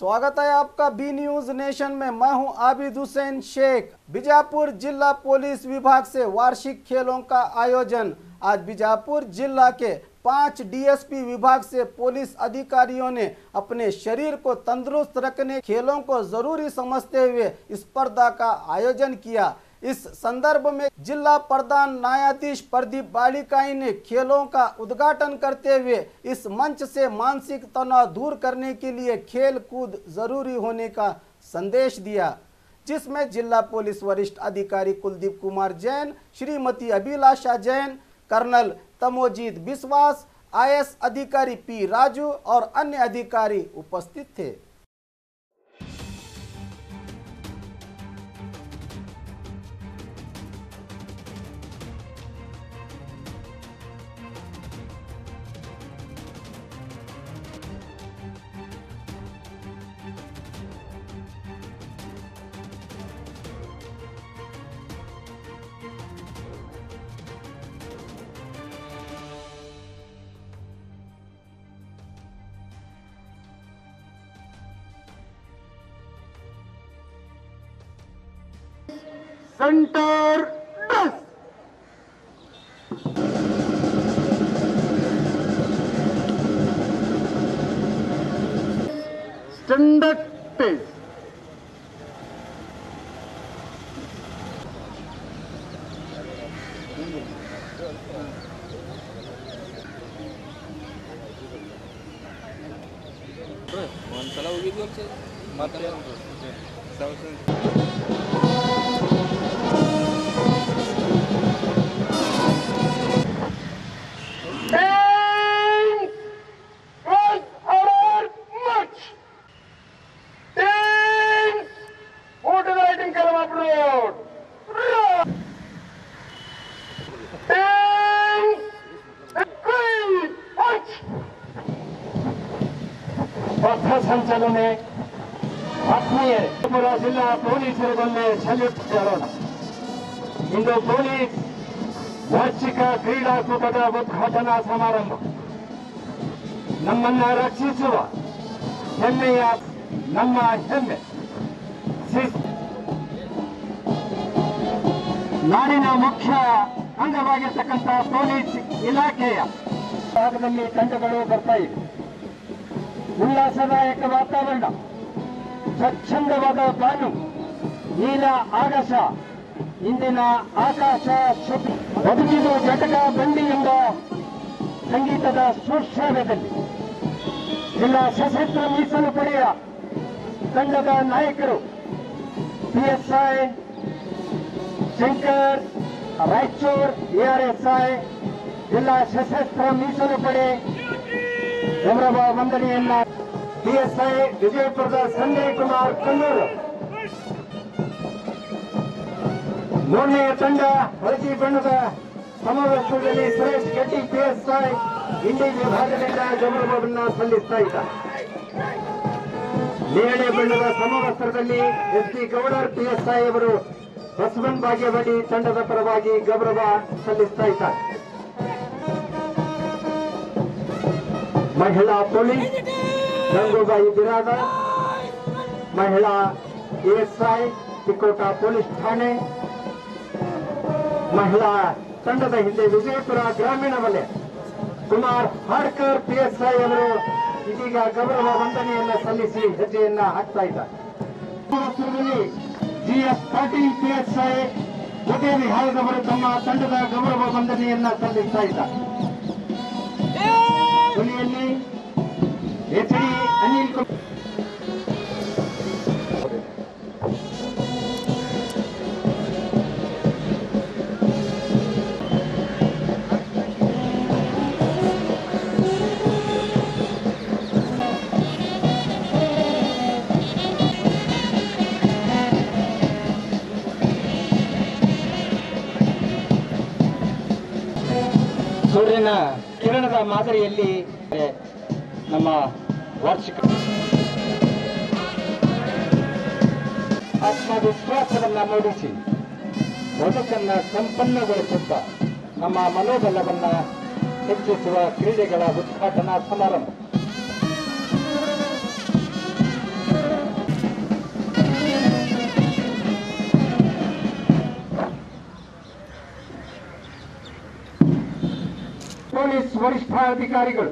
स्वागत है आपका बी न्यूज नेशन में। मैं हूं आबिद हुसैन शेख। बीजापुर जिला पुलिस विभाग से वार्षिक खेलों का आयोजन। आज बीजापुर जिला के 5 डीएसपी विभाग से पुलिस अधिकारियों ने अपने शरीर को तंदुरुस्त रखने खेलों को जरूरी समझते हुए स्पर्धा का आयोजन किया। इस संदर्भ में जिला प्रधान न्यायाधीश प्रदीप बालिकाई ने खेलों का उद्घाटन करते हुए इस मंच से मानसिक तनाव दूर करने के लिए खेल कूद जरूरी होने का संदेश दिया, जिसमें जिला पुलिस वरिष्ठ अधिकारी कुलदीप कुमार जैन, श्रीमती अभिलाषा जैन, कर्नल तमोजीत विश्वास, आईएएस अधिकारी पी राजू और अन्य अधिकारी उपस्थित थे। सेंटर स्टैंडर्ड पेज ಒಂದ್ಸಲ ಹೋಗಿದ್ವಿ ಮತ್ತೆ ಸಂಚಲನೆ ಆತ್ಮೀಯ ಜಿಲ್ಲಾ ಪೊಲೀಸರಿಗೊಂದು ಸಲ್ಯೂಟ್ ಹೇಳೋಣ. ಇಂದು ಪೊಲೀಸ್ ವಾರ್ಷಿಕ ಕ್ರೀಡಾಕೂಟದ ಉದ್ಘಾಟನಾ ಸಮಾರಂಭ ನಮ್ಮನ್ನ ರಕ್ಷಿಸುವ ಹೆಮ್ಮೆಯ ನಮ್ಮ ಹೆಮ್ಮೆ ನಾಡಿನ ಮುಖ್ಯ ಅಂಗವಾಗಿರ್ತಕ್ಕಂಥ ಪೊಲೀಸ್ ಇಲಾಖೆಯ ಭಾಗದಲ್ಲಿ ತಂಡಗಳು ಬರ್ತಾ ಇವೆ. ಉಲ್ಲಾಸದಾಯಕ ವಾತಾವರಣ, ಸ್ವಚ್ಛಂದವಾದ ಬಾನು, ನೀಲ ಆಗಸ, ಇಂದಿನ ಆಕಾಶ ಶುಭ ಬದುಕಿದು ಜಟಕ ಬಂಡಿ ಎಂಬ ಸಂಗೀತದ ಸುಶ್ರಾವ್ಯದಲ್ಲಿ ಜಿಲ್ಲಾ ಸಶಸ್ತ್ರ ಮೀಸಲು ಪಡೆಯ ತಂಡದ ನಾಯಕರು ಪಿಎಸ್ಐ ಶಂಕರ್ ರಾಯಚೂರ್, ಎಆರ್ಎಸ್ಐ, ಜಿಲ್ಲಾ ಸಶಸ್ತ್ರ ಮೀಸಲು ಪಡೆ ಗೌರವ ವಂದನೆಯನ್ನ ಪಿಎಸ್ಐ ವಿಜಯಪುರದ ಸಂಜಯ್ ಕುಮಾರ್ ಕನ್ನೂರು, ಮೂರನೆಯ ತಂಡ ಹಳದಿ ಬಣ್ಣದ ಸಮಾವೇಶದಲ್ಲಿ ಸುರೇಶ್ ಗೆಡ್ಡಿ ಪಿಎಸ್ಐ ಇಂಡಿ ವಿಭಾಗದಿಂದ ಗೌರವವನ್ನು ಸಲ್ಲಿಸ್ತಾ ಇದ್ದಾರೆ. ನೇರಳೆ ಬಣ್ಣದ ಸಮವಸ್ತ್ರದಲ್ಲಿ ಎಸ್ಪಿ ಗೌಡರ್ ಪಿಎಸ್ಐ ಅವರು ಬಸವನ್ ಭಾಗ್ಯವಡಿ ತಂಡದ ಪರವಾಗಿ ಗೌರವ ಸಲ್ಲಿಸ್ತಾ ಇದ್ದಾರೆ. महिला पुलिस गंगूबाई बिरादर, महिला एएसआई तिकोटा पुलिस ठाणे, महिला ತಂಡದ ಹಿಂದೆ ವಿಜಯಪುರ ಗ್ರಾಮೀಣ ವಲಯ ಕುಮಾರ್ ಹಾಡ್ಕರ್ ಪಿಎಸ್ಐ ಅವರು ಇದೀಗ ಗೌರವ ವಂದನೆಯನ್ನು ಸಲ್ಲಿಸಿ ಹೆಜ್ಜೆಯನ್ನ ಹಾಕ್ತಾ ಇದ್ದಾರೆ. ಜಿಎಸ್ ಪಾಟೀಲ್ ಪಿಎಸ್ಐ ಜೊತೆ ವಿಹಾರದವರು ತಮ್ಮ ತಂಡದ ಗೌರವ ವಂದನೆಯನ್ನ ಸಲ್ಲಿಸ್ತಾ ಇದ್ದಾರೆ. ಧ್ವನಿಯಲ್ಲಿ ಎಚ್ಡಿ ಅನಿಲ್ ಕುಮಾರ್ ಸೂರ್ಯನ ಕಿರಣದ ಮಾದರಿಯಲ್ಲಿ ನಮ್ಮ ವಾರ್ಷಿಕ ಆತ್ಮವಿಶ್ವಾಸವನ್ನ ಮೂಡಿಸಿ ಬದುಕನ್ನ ಸಂಪನ್ನಗೊಳಿಸುತ್ತಾ ನಮ್ಮ ಮನೋಬಲವನ್ನ ಹೆಚ್ಚಿಸುವ ಕ್ರೀಡೆಗಳ ಉದ್ಘಾಟನಾ ಸಮಾರಂಭ. ವರಿಷ್ಠಾಧಿಕಾರಿಗಳು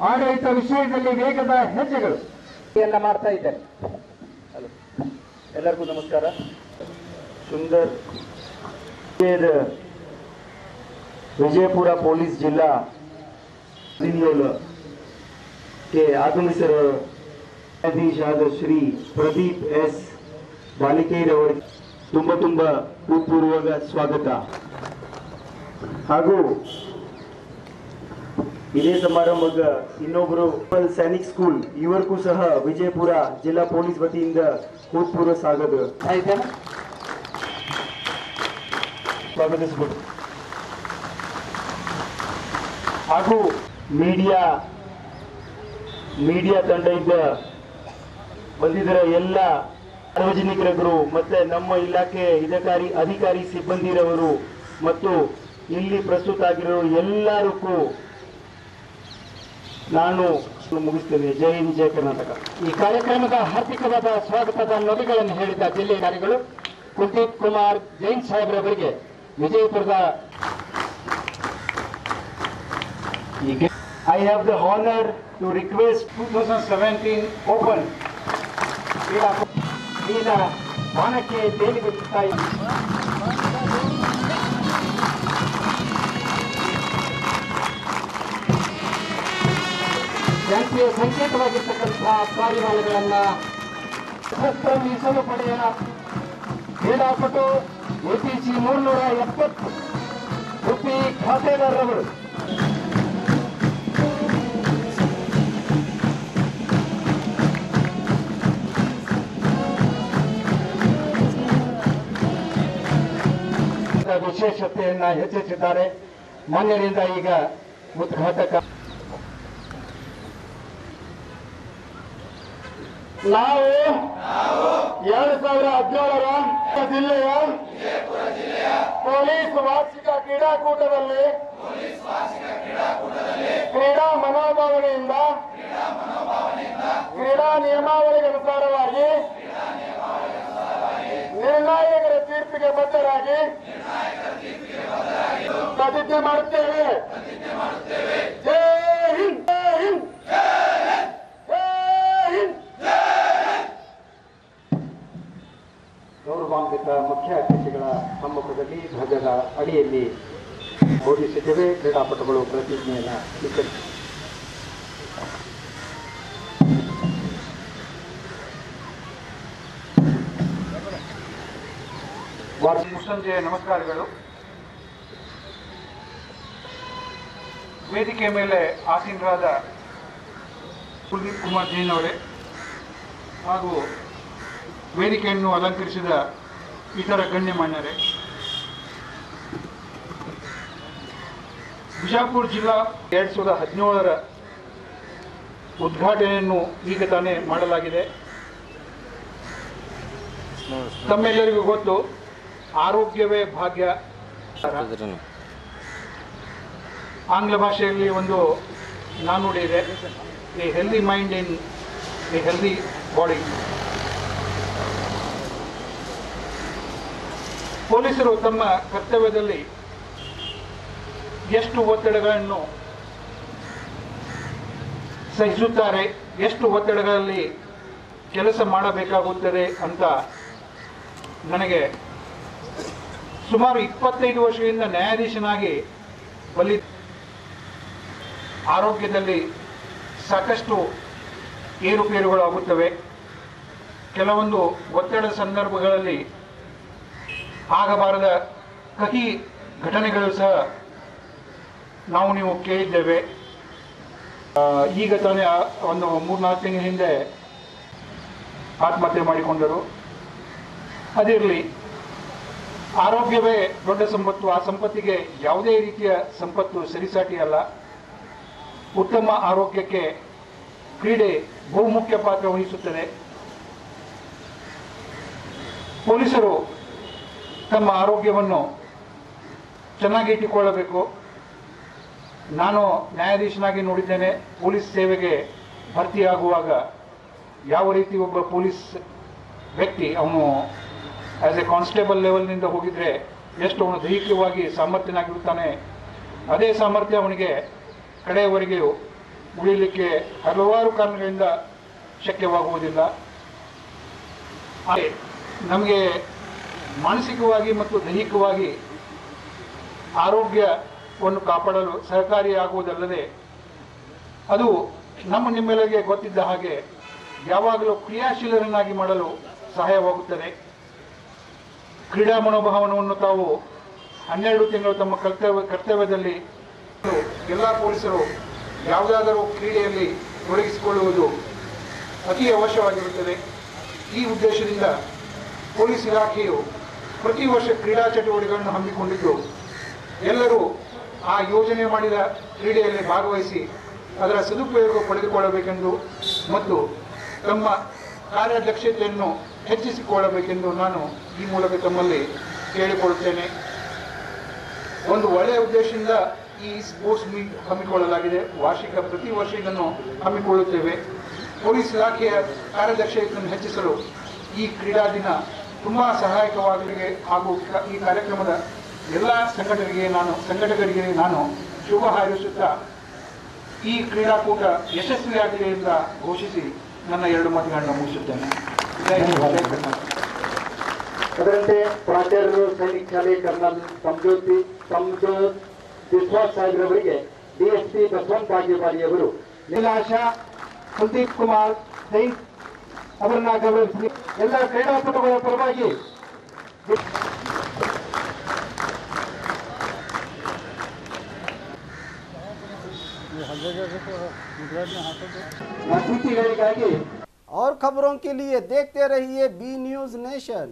ಆಡಳಿತ ವಿಷಯದಲ್ಲಿ ವೇಗದ ಹೆಜ್ಜೆಗಳು ಮಾಡ್ತಾ ಇದ್ದಾರೆ. ಎಲ್ಲರಿಗೂ ನಮಸ್ಕಾರ. ಸುಂದರ್ ವಿಜಯಪುರ ಪೊಲೀಸ್ ಜಿಲ್ಲಾ के ಆಗಮಿಸಿರುವ ನ್ಯಾಯಾಧೀಶ ಆದ ಶ್ರೀ ಪ್ರದೀಪ್ ಎಸ್ ಬಾಲಿಕೇರ್ ಅವರಿಗೆ ತುಂಬ ಹೃತ್ಪೂರ್ವಕ ಸ್ವಾಗತ. ಹಾಗೂ ಇದೇ ಸಮಾರಂಭದ ಇನ್ನೊಬ್ಬರು ಸೈನಿಕ್ ಸ್ಕೂಲ್ ಇವರಿಗೂ ಸಹ ವಿಜಯಪುರ ಜಿಲ್ಲಾ ಪೊಲೀಸ್ ವತಿಯಿಂದ ಹೃತ್ಪೂರ್ವ ಸ್ವಾಗತಿಸಬಹುದು. ಹಾಗೂ ಮೀಡಿಯಾ ತಂಡ ಬಂದಿದ್ದರ ಎಲ್ಲ ಸಾರ್ವಜನಿಕರು ಮತ್ತೆ ನಮ್ಮ ಇಲಾಖೆ ಅಧಿಕಾರಿ ಸಿಬ್ಬಂದಿರವರು ಮತ್ತು ಇಲ್ಲಿ ಪ್ರಸ್ತುತ ಆಗಿರೋ ಎಲ್ಲರಿಗೂ ನಾನು ಮುಗಿಸ್ತೇನೆ. ಜೈ ಹಿಂದ್, ಜೈ ಕರ್ನಾಟಕ. ಈ ಕಾರ್ಯಕ್ರಮದ ಹಾರ್ದಿಕವಾದ ಸ್ವಾಗತದ ನುಡಿಗಳನ್ನು ಹೇಳಿದ ಜಿಲ್ಲಾಧಿಕಾರಿಗಳು ಕುಲ್ದೀಪ್ ಕುಮಾರ್ ಜೈನ್ ಸಾಹೇಬ್ರವರಿಗೆ ವಿಜಯಪುರದ I have the honor to request 2017 Open ಕ್ರೀಡಾ ಮಾನಕ್ಕೆ ತೇಲಿಬಿಡುತ್ತಾ ಜಾತಿಯ ಸಂಕೇತವಾಗಿರ್ತಕ್ಕಂತಹ ಕಾರ್ಯಗಳನ್ನು ಮೀಸಲು ಪಡೆಯ ಕ್ರೀಡಾಪಟು APC 370 ಉಪಿ ಖಾತೆದಾರರವರು ವಿಶೇಷತೆಯನ್ನ ಹೆಚ್ಚಿಸಿದ್ದಾರೆ. ಮಾನ್ಯರಿಂದ ಈಗ ಉದ್ಘಾಟಕ ನಾವು 2017ರ ಜಿಲ್ಲೆಯ ಪೊಲೀಸ್ ವಾರ್ಷಿಕ ಕ್ರೀಡಾಕೂಟದಲ್ಲಿ ಕ್ರೀಡಾ ಮನೋಭಾವನೆಯಿಂದ ಕ್ರೀಡಾ ನಿಯಮಾವಳಿಗನುಸಾರವಾಗಿ ನಿರ್ಣಾಯಕರ ತೀರ್ಪಿಗೆ ಬದ್ಧರಾಗಿ ಪ್ರತಿಜ್ಞೆ ಮಾಡುತ್ತೇವೆ. ಜೈ ಹಿಂದ್, ಜೈ ಹಿಂದ್, ಜೈ ಹಿಂದ್. ಗೌರವಾನ್ವಿತ ಮುಖ್ಯ ಅತಿಥಿಗಳ ಸಮ್ಮುಖದಲ್ಲಿ ಧ್ವಜದ ಅಡಿಯಲ್ಲಿ ಬೋಧಿಸಿದ್ದೇವೆ. ಕ್ರೀಡಾಪಟುಗಳು ಪ್ರತಿಜ್ಞೆಯನ್ನು ಸ್ವೀಕರಿಸಿ ಮುಸ್ಸಂಜೆಯ ನಮಸ್ಕಾರಗಳು. ವೇದಿಕೆ ಮೇಲೆ ಆಸೀನರಾದ ಕುಲ್ದೀಪ್ ಕುಮಾರ್ ಜೈನ್ ಅವರೇ ಹಾಗೂ ವೇದಿಕೆಯನ್ನು ಅಲಂಕರಿಸಿದ ಇತರ ಗಣ್ಯಮಾನ್ಯರೇ, ಬಿಜಾಪುರ ಜಿಲ್ಲಾ 2017ರ ಉದ್ಘಾಟನೆಯನ್ನು ಈಗ ತಾನೇ ಮಾಡಲಾಗಿದೆ. ತಮ್ಮೆಲ್ಲರಿಗೂ ಗೊತ್ತು, ಆರೋಗ್ಯವೇ ಭಾಗ್ಯ. ಆಂಗ್ಲ ಭಾಷೆಯಲ್ಲಿ ಒಂದು ನಾನುಡಿ ಇದೆ, A healthy mind in a healthy body. ಪೊಲೀಸರು ತಮ್ಮ ಕರ್ತವ್ಯದಲ್ಲಿ ಎಷ್ಟು ಒತ್ತಡಗಳನ್ನು ಸಹಿಸುತ್ತಾರೆ, ಎಷ್ಟು ಒತ್ತಡಗಳಲ್ಲಿ ಕೆಲಸ ಮಾಡಬೇಕಾಗುತ್ತದೆ ಅಂತ ನನಗೆ ಸುಮಾರು 25 ವರ್ಷದಿಂದ ನ್ಯಾಯಾಧೀಶನಾಗಿ ಆರೋಗ್ಯದಲ್ಲಿ ಸಾಕಷ್ಟು ಏರುಪೇರುಗಳಾಗುತ್ತವೆ. ಕೆಲವೊಂದು ಒತ್ತಡದ ಸಂದರ್ಭಗಳಲ್ಲಿ ಆಗಬಾರದ ಕಹಿ ಘಟನೆಗಳು ಸಹ ನೀವು ಕೇಳಿದ್ದೇವೆ. ಈಗ ತಾನೇ ಒಂದು 3-4 ತಿಂಗಳ ಹಿಂದೆ ಆತ್ಮಹತ್ಯೆ ಮಾಡಿಕೊಂಡರು. ಅದಿರಲಿ, ಆರೋಗ್ಯವೇ ದೊಡ್ಡ ಸಂಪತ್ತು. ಆ ಸಂಪತ್ತಿಗೆ ಯಾವುದೇ ರೀತಿಯ ಸಂಪತ್ತು ಸರಿಸಾಟಿ ಅಲ್ಲ. ಉತ್ತಮ ಆರೋಗ್ಯಕ್ಕೆ ಕ್ರೀಡೆ ಬಹುಮುಖ್ಯ ಪಾತ್ರ ವಹಿಸುತ್ತದೆ. ಪೊಲೀಸರು ತಮ್ಮ ಆರೋಗ್ಯವನ್ನು ಚೆನ್ನಾಗಿ ಇಟ್ಟುಕೊಳ್ಳಬೇಕು. ನಾನು ನ್ಯಾಯಾಧೀಶನಾಗಿ ನೋಡಿದ್ದೇನೆ, ಪೊಲೀಸ್ ಸೇವೆಗೆ ಭರ್ತಿಯಾಗುವಾಗ ಯಾವ ರೀತಿ ಒಬ್ಬ ಪೊಲೀಸ್ ವ್ಯಕ್ತಿ ಅವನು ಆಸ್ ಎ ಕಾನ್ಸ್ಟೇಬಲ್ ಲೆವೆಲ್ನಿಂದ ಹೋಗಿದ್ರೆ ಎಷ್ಟು ಅವನು ದೈಹಿಕವಾಗಿ ಸಾಮರ್ಥ್ಯನಾಗಿರುತ್ತಾನೆ, ಅದೇ ಸಾಮರ್ಥ್ಯ ಅವನಿಗೆ ಕಡೆಯವರೆಗೂ ಉಳಿಲಿಕ್ಕೆ ಹಲವಾರು ಕಾರಣಗಳಿಂದ ಶಕ್ಯವಾಗುವುದಿಲ್ಲ. ಹಾಗೆ ನಮಗೆ ಮಾನಸಿಕವಾಗಿ ಮತ್ತು ದೈಹಿಕವಾಗಿ ಆರೋಗ್ಯವನ್ನು ಕಾಪಾಡಲು ಸಹಕಾರಿಯಾಗುವುದಲ್ಲದೆ ಅದು ನಿಮ್ಮೆಲ್ಲರಿಗೆ ಗೊತ್ತಿದ್ದ ಹಾಗೆ ಯಾವಾಗಲೂ ಕ್ರಿಯಾಶೀಲರನ್ನಾಗಿ ಮಾಡಲು ಸಹಾಯವಾಗುತ್ತದೆ. ಕ್ರೀಡಾ ಮನೋಭಾವನವನ್ನು ತಾವು 12 ತಿಂಗಳು ತಮ್ಮ ಕರ್ತವ್ಯದಲ್ಲಿ ಎಲ್ಲ ಪೊಲೀಸರು ಯಾವುದಾದರೂ ಕ್ರೀಡೆಯಲ್ಲಿ ತೊಡಗಿಸಿಕೊಳ್ಳುವುದು ಅತಿ ಅವಶ್ಯವಾಗಿರುತ್ತದೆ. ಈ ಉದ್ದೇಶದಿಂದ ಪೊಲೀಸ್ ಇಲಾಖೆಯು ಪ್ರತಿ ವರ್ಷ ಕ್ರೀಡಾ ಚಟುವಟಿಕೆಗಳನ್ನು ಹಮ್ಮಿಕೊಂಡಿದ್ದು ಎಲ್ಲರೂ ಆ ಯೋಜನೆ ಮಾಡಿದ ಕ್ರೀಡೆಯಲ್ಲಿ ಭಾಗವಹಿಸಿ ಅದರ ಸದುಪಯೋಗ ಪಡೆದುಕೊಳ್ಳಬೇಕೆಂದು ಮತ್ತು ತಮ್ಮ ಕಾರ್ಯದಕ್ಷತೆಯನ್ನು ಹೆಚ್ಚಿಸಿಕೊಳ್ಳಬೇಕೆಂದು ನಾನು ಈ ಮೂಲಕ ತಮ್ಮಲ್ಲಿ ಕೇಳಿಕೊಳ್ಳುತ್ತೇನೆ. ಒಂದು ಒಳ್ಳೆಯ ಉದ್ದೇಶದಿಂದ ಈ ಸ್ಪೋರ್ಟ್ಸ್ ಮೀಟ್ ಹಮ್ಮಿಕೊಳ್ಳಲಾಗಿದೆ. ಪ್ರತಿ ವರ್ಷ ಇದನ್ನು ಹಮ್ಮಿಕೊಳ್ಳುತ್ತೇವೆ. ಪೊಲೀಸ್ ಇಲಾಖೆಯ ಕಾರ್ಯದಕ್ಷತೆಯನ್ನು ಹೆಚ್ಚಿಸಲು ಈ ಕ್ರೀಡಾ ದಿನ ತುಂಬ ಸಹಾಯಕವಾಗಲಿದೆ ಹಾಗೂ ಈ ಕಾರ್ಯಕ್ರಮದ ಎಲ್ಲ ಸಂಘಟಕರಿಗೆ ನಾನು ಶುಭ ಹಾರೈಸುತ್ತಾ ಈ ಕ್ರೀಡಾಕೂಟ ಯಶಸ್ವಿಯಾಗಲಿ ಅಂತ ಘೋಷಿಸಿ ನನ್ನ 2 ಮಾತುಗಳನ್ನು ಮುಗಿಸುತ್ತೇನೆ. ಜೈ ಹಿಂದ್, ಜೈ ಕರ್ನಾಟಕ. ಅದರಂತೆ ಪ್ರಾಚಾರ್ಯರು ಸೈನಿಕ ಶಾಲೆ ಕರ್ನಲ್ ಸಂಜೋತ್ ಬಿಸ್ವಾಸ್ ಸಾಹೇಬ್ರವರಿಗೆ ಡಿಎಸ್ಪಿ ಬಸವಂತ ಕಾಗೇವಾಡಿಯವರು ನೀಲಾಶಾ ಕುಲ್ದೀಪ್ ಕುಮಾರ್ ಜೈನ್ ಅವರನ್ನ ಗೌರವಿಸಿ ಎಲ್ಲ ಕ್ರೀಡಾಪಟುಗಳ ಪರವಾಗಿ और खबरों के लिए देखते रहिए बी न्यूज नेशन।